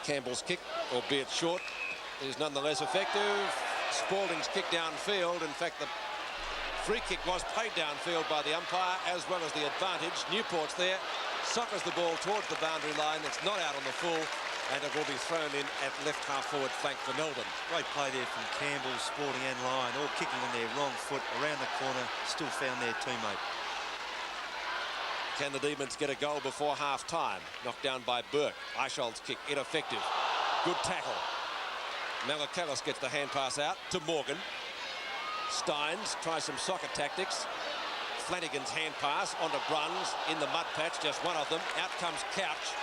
Campbell's kick, albeit short, is nonetheless effective. Spalding's kick downfield. In fact, the free kick was played downfield by the umpire, as well as the advantage. Newport's there, suckers the ball towards the boundary line. It's not out on the full, and it will be thrown in at left half forward flank for Melbourne. Great play there from Campbell, Spalding and Lyon, all kicking on their wrong foot around the corner, still found their teammate. Can the Demons get a goal before half-time? Knocked down by Burke. Eichel's kick, ineffective. Good tackle. Malakalis gets the hand pass out to Morgan. Steins tries some soccer tactics. Flanagan's hand pass onto Bruns in the mud patch, just one of them. Out comes Couch.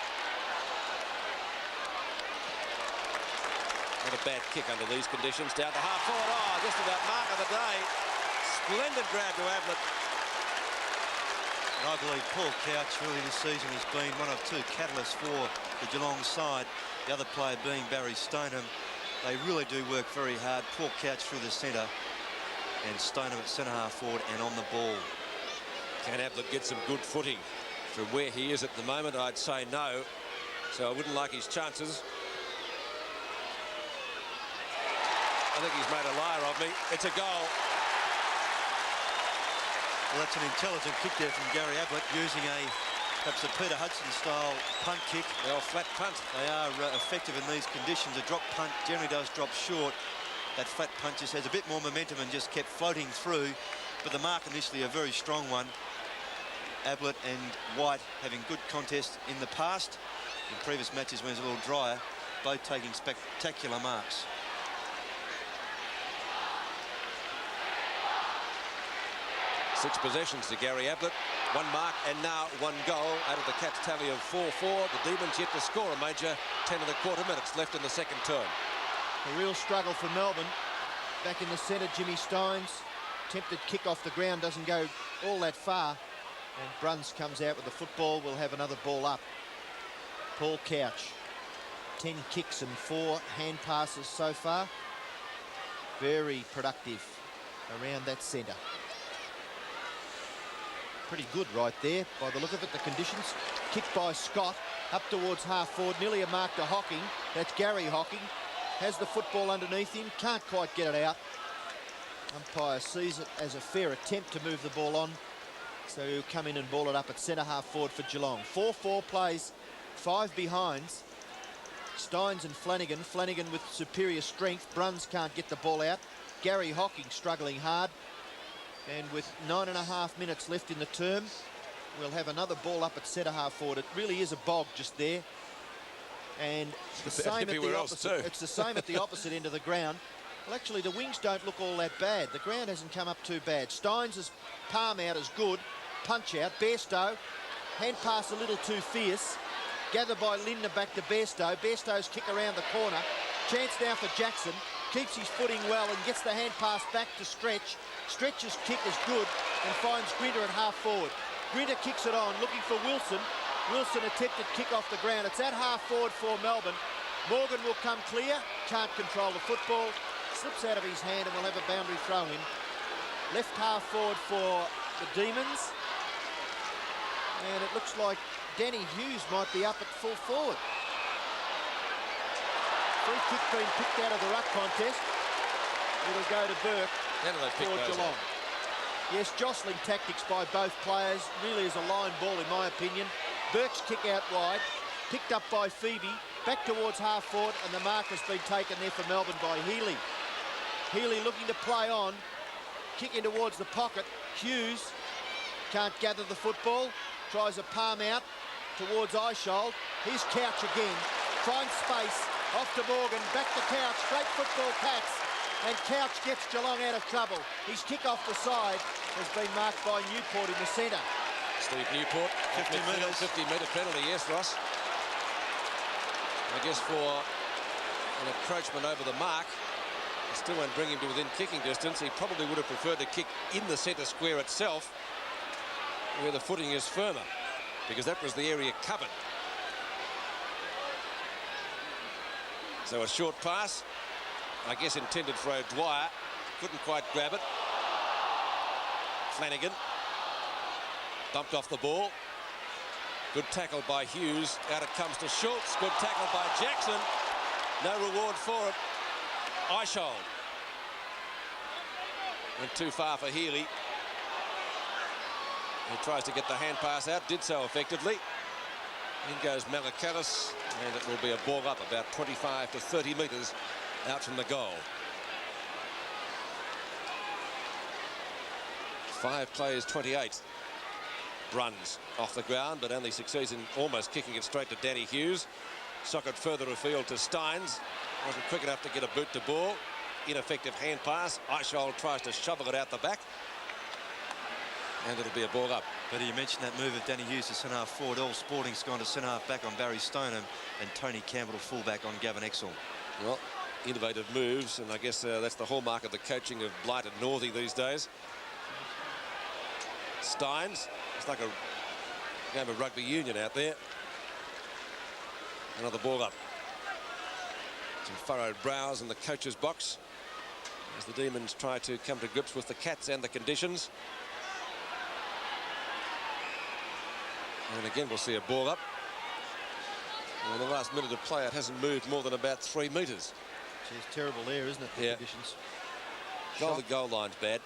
Not a bad kick under these conditions. Down to half forward. Oh, just about mark of the day. Splendid grab to Ablett. And I believe Paul Couch really this season has been one of two catalysts for the Geelong side. The other player being Barry Stoneham. They really do work very hard. Paul Couch through the centre and Stoneham at centre half forward and on the ball. Can Ablett get some good footing from where he is at the moment? I'd say no. So I wouldn't like his chances. I think he's made a liar of me. It's a goal. Well, that's an intelligent kick there from Gary Ablett, using perhaps a Peter Hudson-style punt kick. Well, flat punt. They are effective in these conditions. A drop punt generally does drop short. That flat punt just has a bit more momentum and just kept floating through. But the mark initially a very strong one. Ablett and White having good contests in the past. In previous matches when it was a little drier, both taking spectacular marks. Six possessions to Gary Ablett, one mark and now one goal out of the Cats tally of 4-4. The Demons yet to score a major 10 1/4 minutes left in the second term. A real struggle for Melbourne. Back in the centre, Jimmy Steins. Attempted kick off the ground, doesn't go all that far. And Bruns comes out with the football. We'll have another ball up. Paul Couch. 10 kicks and 4 hand passes so far. Very productive around that centre. Pretty good right there by the look of it, the conditions. Kick by Scott up towards half forward, nearly a mark to Hocking. That's Gary Hocking. Has the football underneath him, can't quite get it out. Umpire sees it as a fair attempt to move the ball on. So he'll come in and ball it up at centre half forward for Geelong. 4-4 plays, 5 behinds. Steins and Flanagan. Flanagan with superior strength. Bruns can't get the ball out. Gary Hocking struggling hard. And with 9.5 minutes left in the term, we'll have another ball up at centre half forward. It really is a bog just there. And the same at the opposite. It's the same at the opposite end of the ground. Well, actually, the wings don't look all that bad. The ground hasn't come up too bad. Steins' palm out is good. Punch out. Bairstow, hand pass a little too fierce. Gathered by Lindner back to Bairstow. Bairstow's kick around the corner. Chance now for Jackson. Keeps his footing well and gets the hand pass back to Stretch. Stretch's kick is good and finds Grinter at half forward. Grinter kicks it on, looking for Wilson. Wilson attempted kick off the ground. It's at half forward for Melbourne. Morgan will come clear. Can't control the football. Slips out of his hand and we'll have a boundary throw in. Left half forward for the Demons. And it looks like Danny Hughes might be up at full forward. Free kick being picked out of the ruck contest. It'll go to Burke for Geelong. Yes, jostling tactics by both players. Really is a line ball in my opinion. Burke's kick out wide. Picked up by Phoebe. Back towards half forward and the mark has been taken there for Melbourne by Healy. Healy looking to play on. Kicking towards the pocket. Hughes can't gather the football. Tries a palm out towards Eichold. Here's Couch again. Finds space. Off to Morgan. Back to Couch. Great football Cats. And Couch gets Geelong out of trouble. His kick off the side has been marked by Newport in the centre. Steve Newport. 50 metres. 50-metre penalty, yes, Ross. I guess for an encroachment over the mark. It still won't bring him to within kicking distance. He probably would have preferred to kick in the centre square itself, where the footing is firmer, because that was the area covered. So a short pass, I guess intended for O'Dwyer. Couldn't quite grab it. Flanagan bumped off the ball. Good tackle by Hughes. Out it comes to Schultz. Good tackle by Jackson. No reward for it. Eichel. Went too far for Healy. He tries to get the hand pass out. Did so effectively. In goes Malakalis. And it will be a ball up about 25 to 30 metres out from the goal. 5 plays 28 runs off the ground, but only succeeds in almost kicking it straight to Danny Hughes. Socket further afield to Steins. Wasn't quick enough to get a boot to ball. Ineffective hand pass. Eichel tries to shovel it out the back. And it'll be a ball up. But you mentioned that move of Danny Hughes to centre-half forward. All Sporting's gone to centre-half back on Barry Stoneham, and Tony Campbell to full-back on Gavin Exel. Well, innovative moves, and I guess that's the hallmark of the coaching of Blight and Northey these days. Steins, it's like a game of rugby union out there. Another ball up. Some furrowed brows in the coach's box as the Demons try to come to grips with the Cats and the conditions. And again, we'll see a ball up. And in the last minute of play, it hasn't moved more than about 3 metres. It's terrible there, isn't it? The conditions. The goal line's bad.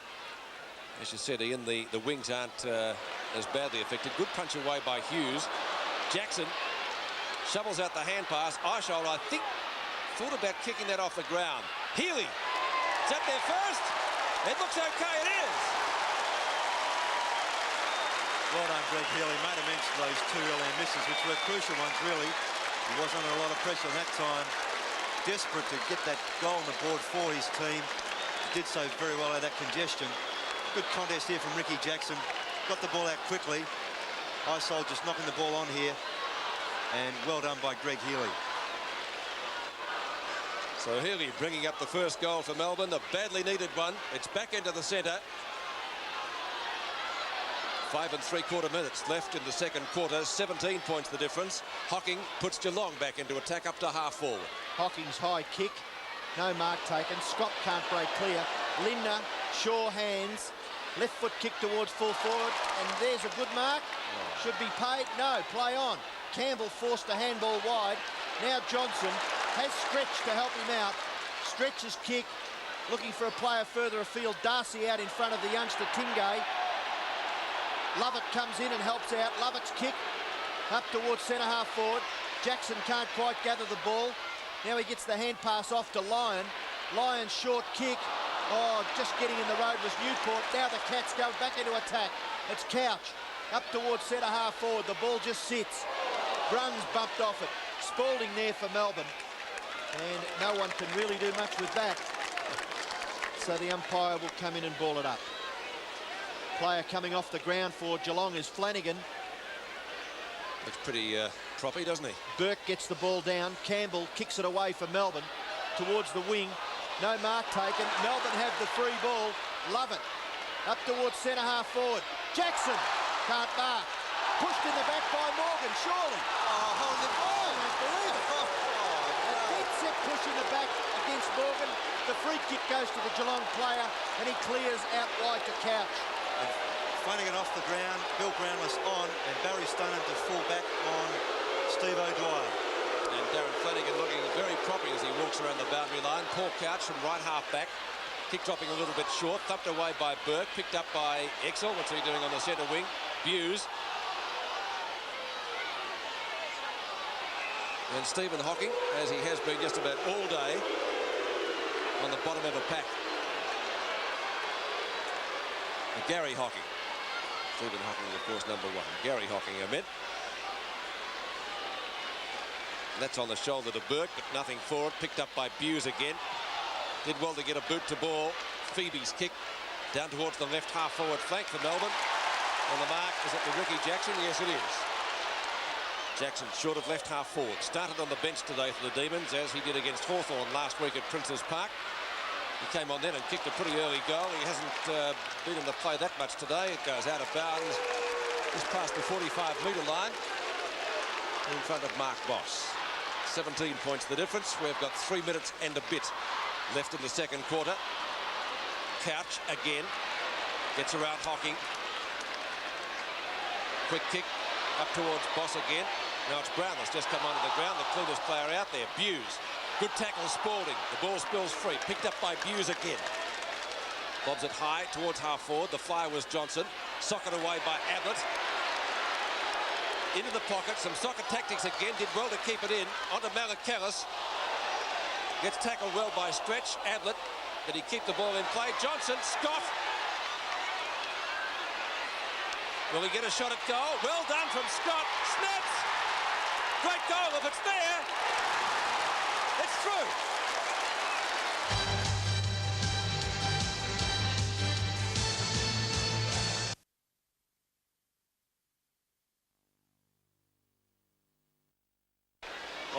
As you said, Ian, the wings aren't as badly affected. Good punch away by Hughes. Jackson shovels out the hand pass. Eichel, I think, thought about kicking that off the ground. Healy, is that there first? It looks okay, it is. Well done, Greg Healy. Made amends for those 2 early misses, which were crucial ones, really. He was under a lot of pressure on that time. Desperate to get that goal on the board for his team. He did so very well out of that congestion. Good contest here from Ricky Jackson. Got the ball out quickly. Eichel just knocking the ball on here. And well done by Greg Healy. So Healy bringing up the first goal for Melbourne, a badly needed one. It's back into the centre. 5 3/4 minutes left in the second quarter. 17 points the difference. Hocking puts Geelong back into attack up to half forward. Hocking's high kick. No mark taken. Scott can't break clear. Lindner, Shaw hands. Left foot kick towards full forward. And there's a good mark. Should be paid. No, play on. Campbell forced a handball wide. Now Johnson has Stretch to help him out. Stretch's kick. Looking for a player further afield. Darcy out in front of the youngster Tingay. Lovett comes in and helps out. Lovett's kick up towards centre-half forward. Jackson can't quite gather the ball. Now he gets the hand pass off to Lyon. Lyon's short kick. Oh, just getting in the road was Newport. Now the Cats go back into attack. It's Couch up towards centre-half forward. The ball just sits. Bruns bumped off it. Spalding there for Melbourne. And no one can really do much with that. So the umpire will come in and ball it up. Player coming off the ground for Geelong is Flanagan. Looks pretty proppy, doesn't he? Burke gets the ball down. Campbell kicks it away for Melbourne towards the wing. No mark taken. Melbourne have the free ball. Love it. Up towards centre-half forward. Jackson can't mark. Pushed in the back by Morgan, surely. Oh, hold it. Oh, I can't believe it. A dead set push in the back against Morgan. The free kick goes to the Geelong player and he clears out wide to Couch. Flanagan off the ground, Bill Brownless on, and Barry Stoneham to full back on Steve O'Dwyer. And Darren Flanagan looking very proppy as he walks around the boundary line. Paul Couch from right half back. Kick dropping a little bit short, thumped away by Burke, picked up by Exel. What's he doing on the centre wing? Buse. And Stephen Hocking, as he has been just about all day, on the bottom of a pack. And Gary Hocking. Stephen Hocking, of course, number 1. Gary Hocking, I meant. And that's on the shoulder to Burke, but nothing for it. Picked up by Buse again. Did well to get a boot to ball. Phoebe's kick down towards the left half forward flank for Melbourne. On the mark, is it to Ricky Jackson? Yes, it is. Jackson short of left half forward. Started on the bench today for the Demons, as he did against Hawthorn last week at Princes Park. He came on then and kicked a pretty early goal. He hasn't been in the play that much today. It goes out of bounds just past the 45-metre line in front of Mark Boss. 17 points the difference. We've got 3 minutes and a bit left in the second quarter. Couch again gets around Hocking. Quick kick Up towards Boss again. Now it's Brown that's just come onto the ground, the cleanest player out there, Buse. Good tackle, Spalding. The ball spills free. Picked up by Buse again. Bobs it high towards half forward. The flyer was Johnson. Socket away by Ablett. Into the pocket. Some soccer tactics again. Did well to keep it in. Onto Malakalis. Gets tackled well by Stretch. Ablett. Did he keep the ball in play? Johnson. Scott. Will he get a shot at goal? Well done from Scott. Snaps. Great goal if it's there. It's through.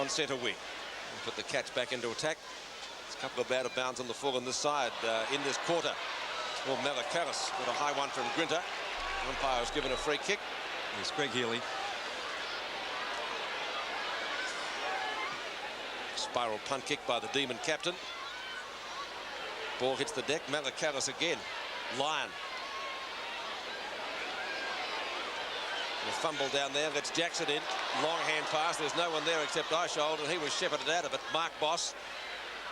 On centre wing. Put the Cats back into attack. There's a couple of out of bounds on the full on this side in this quarter. Well, Malakalis got a high one from Grinter. The umpire was given a free kick. Yes, Greg Healy. Spiral punt kick by the Demon captain. Ball hits the deck. Malakalis again. Lyon. A fumble down there. Lets Jackson in. Long hand pass. There's no one there except Eishold, and he was shepherded out of it. Mark Boss.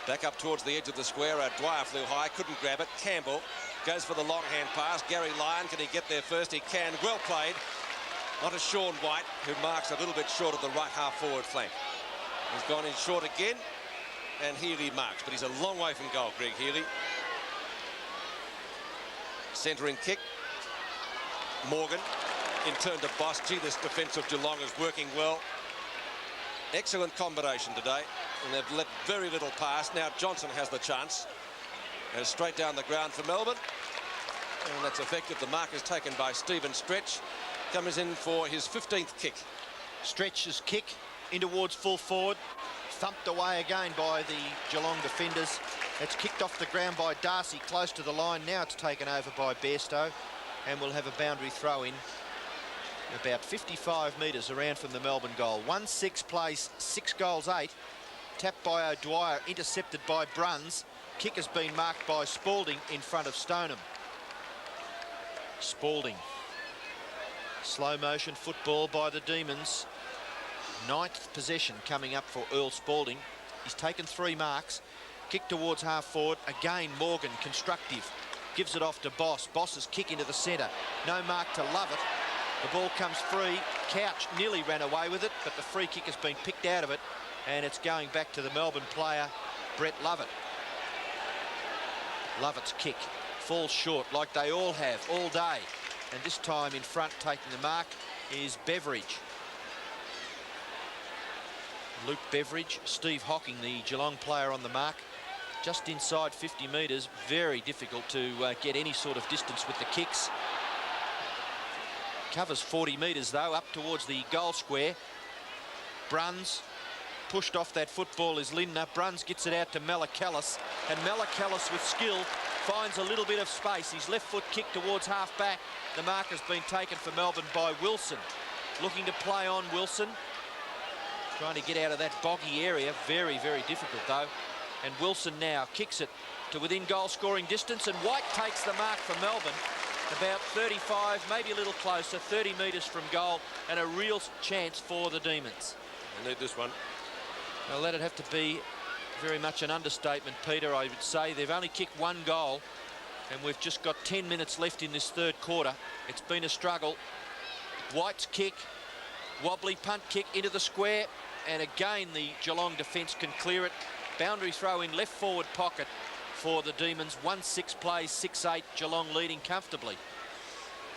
Back up towards the edge of the square. Dwyer flew high. Couldn't grab it. Campbell goes for the long hand pass. Gary Lyon, can he get there first? He can. Well played. Onto Sean White, who marks a little bit short of the right half forward flank. He's gone in short again, and Healy marks, but he's a long way from goal, Greg Healy. Centering kick. Morgan in turn to Boss. Gee, this defence of Geelong is working well. Excellent combination today, and they've let very little pass. Now Johnson has the chance. And straight down the ground for Melbourne. And that's effective. The mark is taken by Stephen Stretch. Comes in for his 15th kick. Stretch's kick in towards full forward. Thumped away again by the Geelong defenders. It's kicked off the ground by Darcy close to the line. Now it's taken over by Bairstow. And we'll have a boundary throw in about 55 metres around from the Melbourne goal. 1-6 plays 6 goals 8. Tapped by O'Dwyer, intercepted by Bruns. Kick has been marked by Spalding in front of Stoneham. Spalding. Slow motion football by the Demons. 9th possession coming up for Earl Spalding. He's taken 3 marks. Kick towards half forward. Again, Morgan, constructive. Gives it off to Boss. Boss's kick into the centre. No mark to Lovett. The ball comes free. Couch nearly ran away with it, but the free kick has been picked out of it. And it's going back to the Melbourne player, Brett Lovett. Lovett's kick falls short like they all have all day. And this time in front taking the mark is Beveridge. Luke Beveridge, Steve Hocking, the Geelong player on the mark. Just inside 50 metres. Very difficult to get any sort of distance with the kicks. Covers 40 metres though, up towards the goal square. Bruns. Pushed off that football is Lindner. Bruns gets it out to Malakalis, and Malakalis with skill finds a little bit of space. His left foot kick towards half back. The mark has been taken for Melbourne by Wilson. Looking to play on Wilson. Trying to get out of that boggy area. Very, very difficult though. And Wilson now kicks it to within goal scoring distance, and White takes the mark for Melbourne. About 35, maybe a little closer, 30 metres from goal, and a real chance for the Demons. They need this one. Well, that'd have to be very much an understatement, Peter. I would say they've only kicked 1 goal, and we've just got 10 minutes left in this 3rd quarter. It's been a struggle. White's kick, wobbly punt kick into the square, and again the Geelong defence can clear it. Boundary throw in left forward pocket for the Demons. 1-6 plays 6-8. Geelong leading comfortably.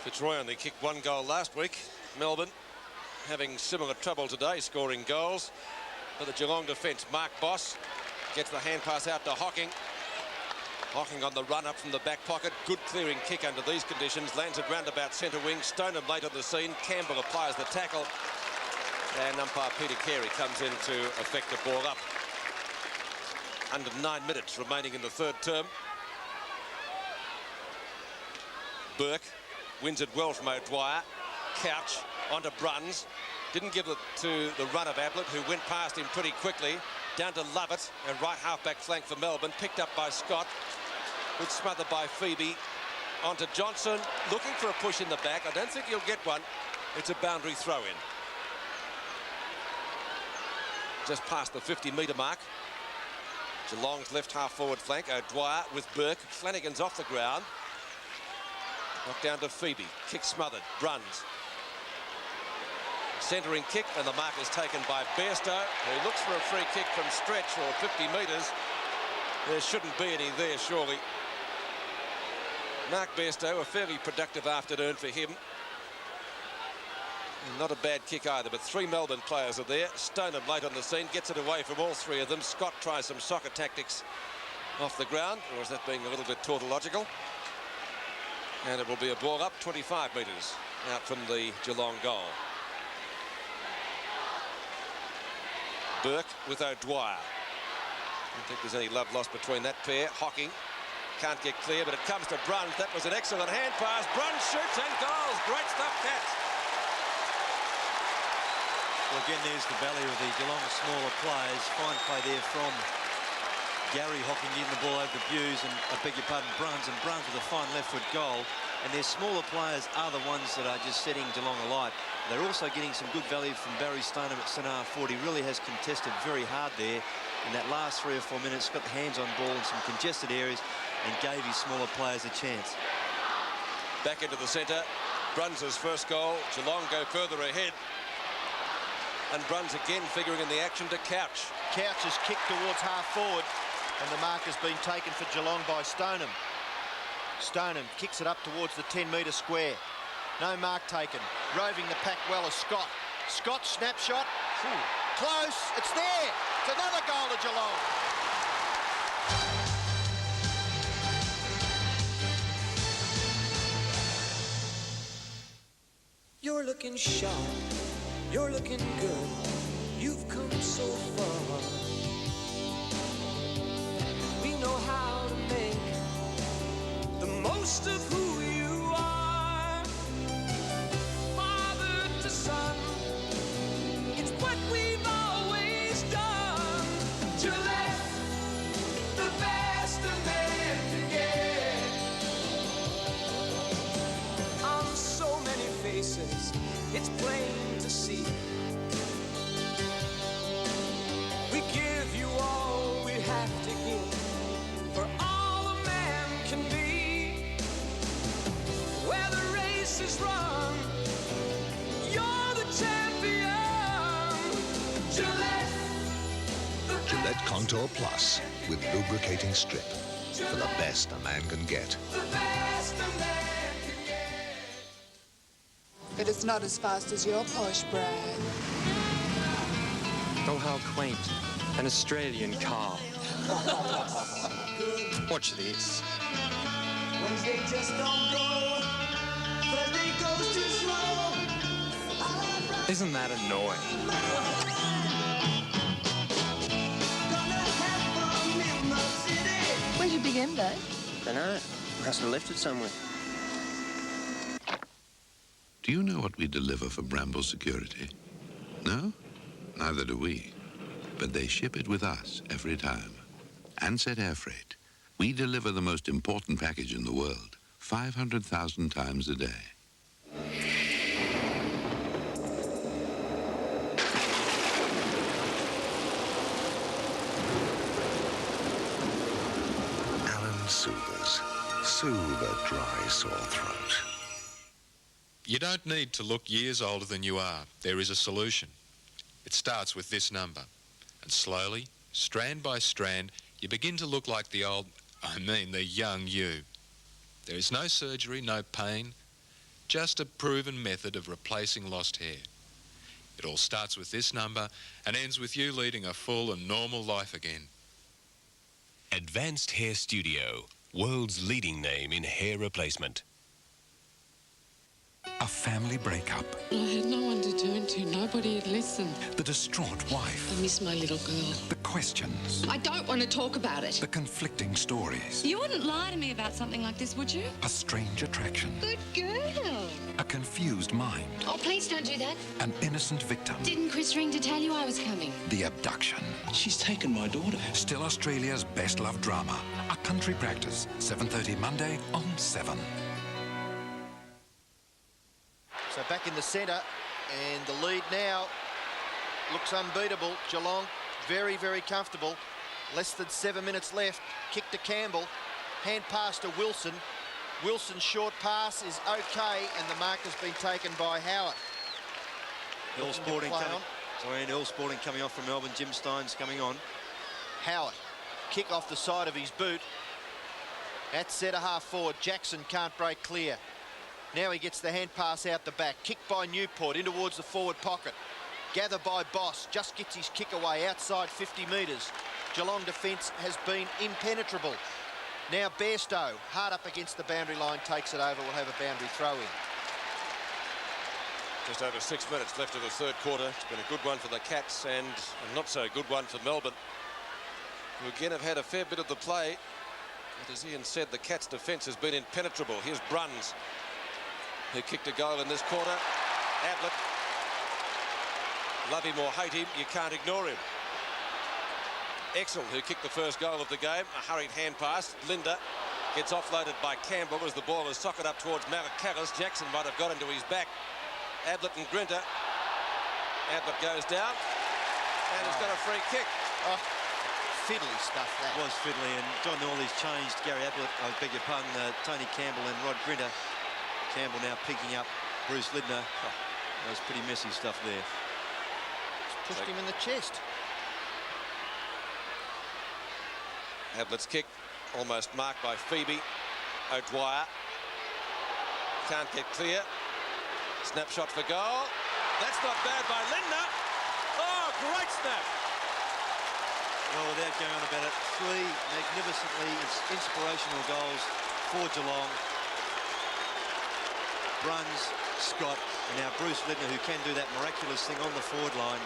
Fitzroy only kicked 1 goal last week. Melbourne having similar trouble today scoring goals. For the Geelong defence, Mark Boss gets the hand pass out to Hocking. Hocking on the run up from the back pocket. Good clearing kick under these conditions. Lands it round about centre wing. Stoneham late on the scene. Campbell applies the tackle. And umpire Peter Carey comes in to effect the ball up. Under 9 minutes remaining in the 3rd term. Burke wins it well from O'Dwyer. Couch onto Bruns. Didn't give it to the run of Ablett, who went past him pretty quickly. Down to Lovett, and right half-back flank for Melbourne. Picked up by Scott. Good smother by Phoebe. Onto Johnson, looking for a push in the back. I don't think he'll get one. It's a boundary throw-in. Just past the 50-metre mark. Geelong's left half-forward flank. O'Dwyer with Burke. Flanagan's off the ground. Knocked down to Phoebe. Kick smothered. Bruns. Centering kick, and the mark is taken by Bairstow, who looks for a free kick from stretch or 50 metres. There shouldn't be any there, surely. Mark Bairstow, a fairly productive afternoon for him. Not a bad kick either, but 3 Melbourne players are there. Stoneham late on the scene, gets it away from all 3 of them. Scott tries some soccer tactics off the ground, or is that being a little bit tautological? And it will be a ball up 25 metres out from the Geelong goal. Burke with O'Dwyer. I don't think there's any love lost between that pair. Hocking can't get clear, but it comes to Bruns. That was an excellent hand pass. Bruns shoots and goals. Great stuff, Cats. Well, again, there's the value of the Geelong smaller players. Fine play there from Gary Hocking getting the ball over the views, and I beg your pardon, Bruns with a fine left foot goal. And their smaller players are the ones that are just setting Geelong alight. They're also getting some good value from Barry Stoneham at centre half forward. He really has contested very hard there in that last 3 or 4 minutes. Got the hands on ball in some congested areas and gave his smaller players a chance. Back into the centre. Bruns' first goal. Geelong go further ahead. And Bruns again figuring in the action to Couch. Couch is kicked towards half forward, and the mark has been taken for Geelong by Stoneham. Stoneham kicks it up towards the 10-metre square. No mark taken. Roving the pack well is Scott. Scott snapshot. Close. It's there. It's another goal to Geelong. You're looking sharp. You're looking good. You've come so far. We know how to make the most of who you are. Father to son, it's what we've always done. To let the best of men can get. On so many faces, it's plain to see. We give you all we have to give, for all a man can be. Where the race is run, you're the champion. Gillette, the Gillette Contour Plus with lubricating strip for the best a man can get. The best a man can get. But it's not as fast as your posh brag. Oh, how quaint. An Australian car. Watch this. Wednesday just don't go. Thursday goes too slow. Isn't that annoying? Gonna have fun in the city. Where'd you begin, Dave? Dunno. Must have left it somewhere. Do you know what we deliver for Bramble Security? No? Neither do we. But they ship it with us every time. Ansett Air Freight. We deliver the most important package in the world, 500,000 times a day. Alan Soothers. Soothe a dry, sore throat. You don't need to look years older than you are. There is a solution. It starts with this number. And slowly, strand by strand, you begin to look like the young you. There is no surgery, no pain, just a proven method of replacing lost hair. It all starts with this number and ends with you leading a full and normal life again. Advanced Hair Studio, world's leading name in hair replacement. A family breakup. I had no one to turn to. Nobody had listened. The distraught wife. I miss my little girl. The questions. I don't want to talk about it. The conflicting stories. You wouldn't lie to me about something like this, would you? A strange attraction. Good girl. A confused mind. Oh, please don't do that. An innocent victim. Didn't Chris ring to tell you I was coming? The abduction. She's taken my daughter. Still Australia's best loved drama. A Country Practice. 7:30 Monday on 7. So back back in the centre, and the lead now looks unbeatable. Geelong very, very comfortable. Less than 7 minutes left. Kick to Campbell. Hand pass to Wilson. Wilson's short pass is okay, and the mark has been taken by Howard. Earl Sporting coming off from Melbourne. Jim Steins coming on. Howard, kick off the side of his boot. At centre half forward, Jackson can't break clear. Now he gets the hand pass out the back. Kick by Newport in towards the forward pocket. Gather by Boss, just gets his kick away outside 50 metres. Geelong defence has been impenetrable. Now Bairstow, hard up against the boundary line, takes it over. We'll have a boundary throw in. Just over 6 minutes left of the third quarter. It's been a good one for the Cats and a not so good one for Melbourne, who again have had a fair bit of the play. But as Ian said, the Cats' defence has been impenetrable. Here's Bruns, who kicked a goal in this quarter. Ablett, love him or hate him, you can't ignore him. Exel, who kicked the first goal of the game, a hurried hand pass. Linda gets offloaded by Campbell as the ball is socked up towards Malakalis. Jackson might have got into his back. Ablett and Grinter. Ablett goes down and has got a free kick. Oh, fiddly stuff that. It was fiddly, and John Norley's changed Gary Ablett, I beg your pardon, Tony Campbell and Rod Grinter. Campbell now picking up Bruce Lidner. Oh, that was pretty messy stuff there. Just pushed him in the chest. Ablett's kick almost marked by Phoebe. O'Dwyer can't get clear. Snapshot for goal. That's not bad by Lindner. Oh, great snap. Well, without going on about it, 3 magnificently inspirational goals for Geelong. Bruns, Scott, and now Bruce Lidner, who can do that miraculous thing on the forward line,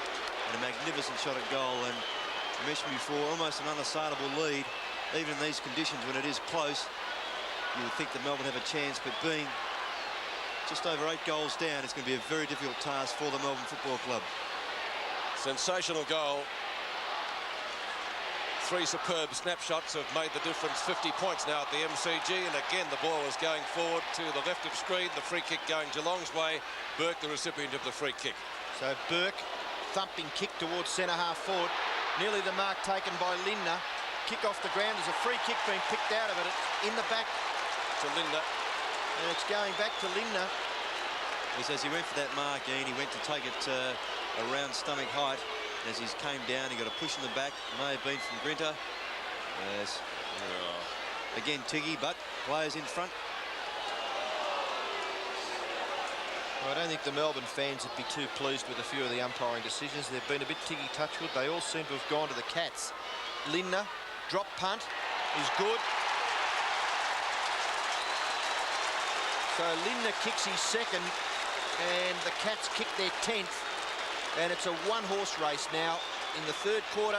and a magnificent shot at goal. And I mentioned before, almost an unassailable lead. Even in these conditions, when it is close, you would think that Melbourne have a chance, but being just over 8 goals down, it's going to be a very difficult task for the Melbourne Football Club. Sensational goal. 3 superb snapshots have made the difference. 50 points now at the MCG, and again the ball is going forward to the left of screen. The free kick going Geelong's way. Burke, the recipient of the free kick. So Burke, thumping kick towards centre half forward. Nearly the mark taken by Lindner. Kick off the ground. There's a free kick being picked out of it. In the back to Lindner. And it's going back to Lindner. As he went for that mark, Ian, he went to take it around stomach height. As he came down, he got a push in the back. May have been from Grinter. Yes. Again, Tiggy, but players in front. Well, I don't think the Melbourne fans would be too pleased with a few of the umpiring decisions. They've been a bit Tiggy Touchwood. They all seem to have gone to the Cats. Lindner, drop punt, is good. So Lindner kicks his second, and the Cats kick their 10th. And it's a one-horse race now in the third quarter.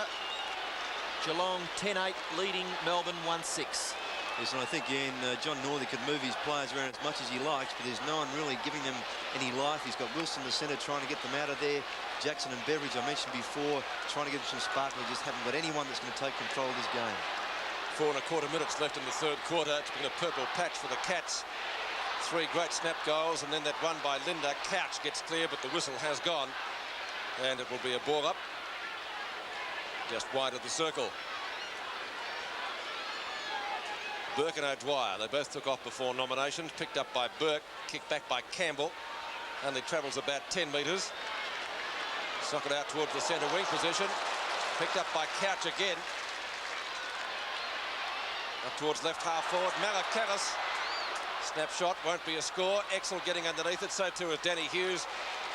Geelong 10-8 leading Melbourne 1-6. Yes, and I think, Ian, John Northey could move his players around as much as he likes, but there's no one really giving them any life. He's got Wilson the centre trying to get them out of there. Jackson and Beveridge, I mentioned before, trying to give them some spark. They just haven't got anyone that's going to take control of this game. 4.25 minutes left in the third quarter. It's been a purple patch for the Cats. 3 great snap goals, and then that one by Linda. Couch gets clear, but the whistle has gone. And it will be a ball up just wide of the circle. Burke and O'Dwyer, they both took off before nominations. Picked up by Burke, kicked back by Campbell. Only travels about 10 metres. Socket out towards the centre wing position. Picked up by Couch again. Up towards left half forward. Malakalis. Snapshot, won't be a score. Exel getting underneath it, so too is Danny Hughes.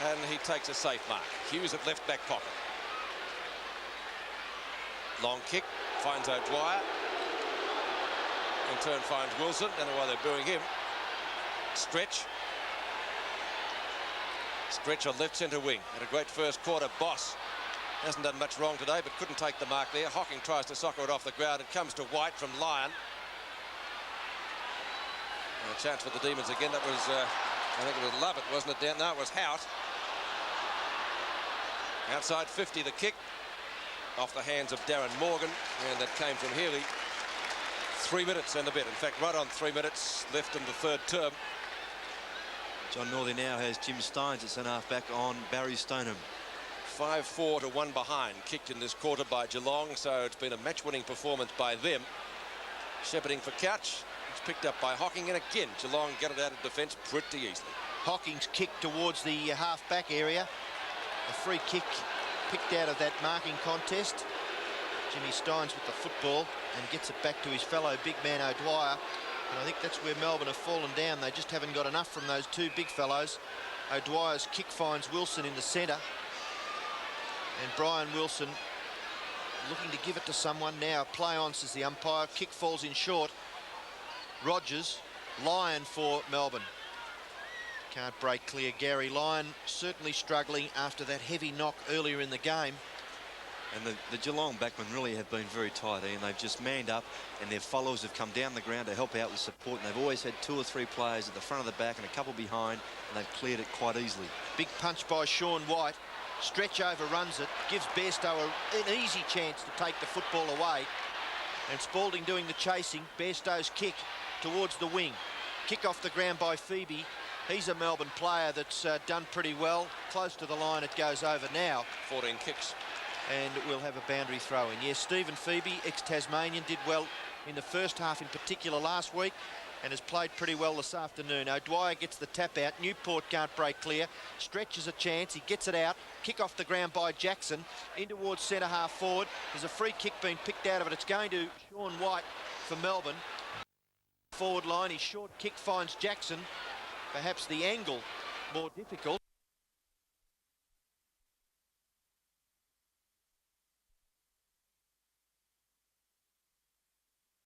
And he takes a safe mark. Hughes at left back pocket. Long kick, finds O'Dwyer. In turn finds Wilson. Don't know why they're booing him. Stretch. Stretch on left centre wing. Had a great first quarter. Boss hasn't done much wrong today, but couldn't take the mark there. Hocking tries to soccer it off the ground. It comes to White from Lyon. And a chance for the Demons again. That was, I think it was Lovett, wasn't it? Down? No, it was Hout. Outside 50, the kick. Off the hands of Darren Morgan. And that came from Healy. 3 minutes and a bit. In fact, right on 3 minutes left in the third term. John Northey now has Jim Steins at centre-half back on Barry Stoneham. 5-4 to 1 behind, kicked in this quarter by Geelong, so it's been a match-winning performance by them. Shepherding for Couch. It's picked up by Hocking, and again, Geelong get it out of defence pretty easily. Hocking's kick towards the half-back area. A free kick picked out of that marking contest. Jimmy Steins with the football and gets it back to his fellow big man O'Dwyer. And I think that's where Melbourne have fallen down. They just haven't got enough from those two big fellows. O'Dwyer's kick finds Wilson in the centre. And Brian Wilson looking to give it to someone now. Play on, says the umpire. Kick falls in short. Rogers, Lyon for Melbourne. Can't break clear. Gary Lyon certainly struggling after that heavy knock earlier in the game. And the Geelong backmen really have been very tight, and they've just manned up, and their followers have come down the ground to help out with support, and they've always had 2 or 3 players at the front of the back and a couple behind, and they've cleared it quite easily. Big punch by Sean White. Stretch overruns it, gives Bairstow an easy chance to take the football away. And Spalding doing the chasing. Bairstow's kick towards the wing. Kick off the ground by Phoebe. He's a Melbourne player that's done pretty well. Close to the line it goes over now. 14 kicks. And we'll have a boundary throw in. Yes, Stephen Phoebe, ex-Tasmanian, did well in the first half in particular last week and has played pretty well this afternoon. O'Dwyer gets the tap out. Newport can't break clear. Stretches a chance. He gets it out. Kick off the ground by Jackson. In towards centre half forward. There's a free kick being picked out of it. It's going to Sean White for Melbourne. Forward line. His short kick finds Jackson. Perhaps the angle more difficult.